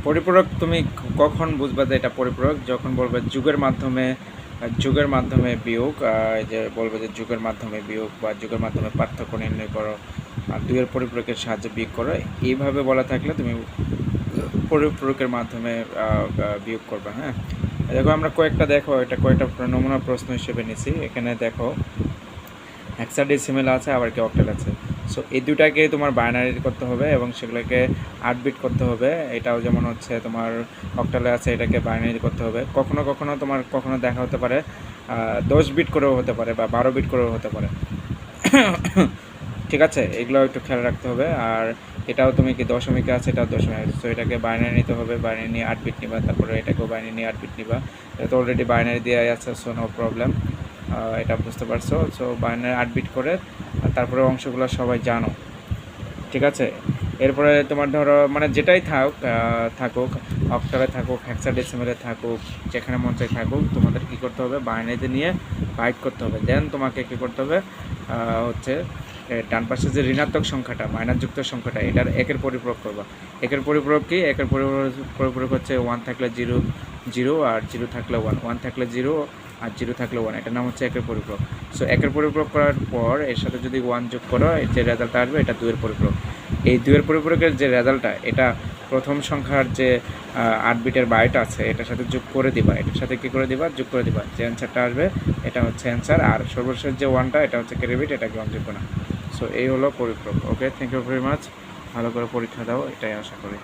পরিপূরক তুমি কখন বুঝবা যে এটা পরিপূরক? যখন বলবে যুগের মাধ্যমে বিয়োগ, যে বলবে যে যুগের মাধ্যমে বিয়োগ বা যুগের মাধ্যমে পার্থক্য নির্ণয় করো, আর দুইয়ের পরিপূরকের সাহায্যে বিয়োগ করো, এইভাবে বলা থাকলে তুমি পরিপূরকের মাধ্যমে বিয়োগ করবে। হ্যাঁ, দেখো আমরা কয়েকটা নমুনা প্রশ্ন হিসেবে নিছি। এখানে দেখো হেক্সাডেসিমেল আছে, আবার কি অক্টাল আছে। সো এই দুটাকে তোমার বাইনারি করতে হবে এবং সেগুলোকে 8 বিট করতে হবে। এটাও যেমন হচ্ছে তোমার অক্টালে আছে, এটাকে বাইনারি করতে হবে। কখনো তোমার দেখা হতে পারে 10 বিট করেও হতে পারে বা 12 বিট করেও হতে পারে। ঠিক আছে, এগুলো একটু খেয়াল রাখতে হবে। আর এটাও তুমি কি দশমিকে আছে, এটাও দশমিক আছে। সো এটাকে বাইনারি নিতে হবে, বাইনারি নিয়ে 8 বিট নিবা, তারপরে এটাকেও বাইনারি নিয়ে 8 বিট নিবা। এটা তো অলরেডি বাইনারি দেওয়া আছে, সো নো প্রবলেম, এটা বুঝতে পারছো। সো বাইনারি 8 বিট করে, তারপরে অংশগুলো সবাই জানো। ঠিক আছে, এরপরে তোমার ধরো মানে যেটাই থাকুক, অক্টালে থাকুক, হেক্সাডেসিমেলে থাকুক, যেখানে মন চাই থাকুক, তোমাদের কী করতে হবে, বাইনারিতে নিয়ে বাইট করতে হবে। দেন তোমাকে কী করতে হবে, হচ্ছে ডান পাশে যে ঋণাত্মক সংখ্যাটা, মাইনাসযুক্ত সংখ্যাটা, এটার একের পরিপূরক করবা। একের পরিপূরক কি? একের পরিপূরক হচ্ছে 1 থাকলে 0 0, আর 0 থাকলে 1, 1 থাকলে 0 আর 0 থাকলে 1, এটার নাম হচ্ছে একের পরিপূরক। সো একের পরিপূরক করার পর এর সাথে যদি 1 যোগ করো, যে রেজাল্টটা আসবে এটা 2 এর পরিপূরক। এই 2 এর পরিপূরকের যে রেজাল্টটা, এটা প্রথম সংখ্যার যে 8 বিটের বাইট আছে এটার সাথে যোগ করে দিবা। এটার সাথে কী করে দিবা? যোগ করে দিবা। যে অ্যান্সারটা আসবে এটা হচ্ছে অ্যান্সার, আর সর্বশেষ যে 1টা এটা হচ্ছে ক্যারি বিট, এটা গ্রহণযোগ্য না। সো এই হলো পরিপূরক। ওকে, থ্যাংক ইউ ভেরি মাচ। ভালো করে পরীক্ষা দাও, এটাই আশা করি।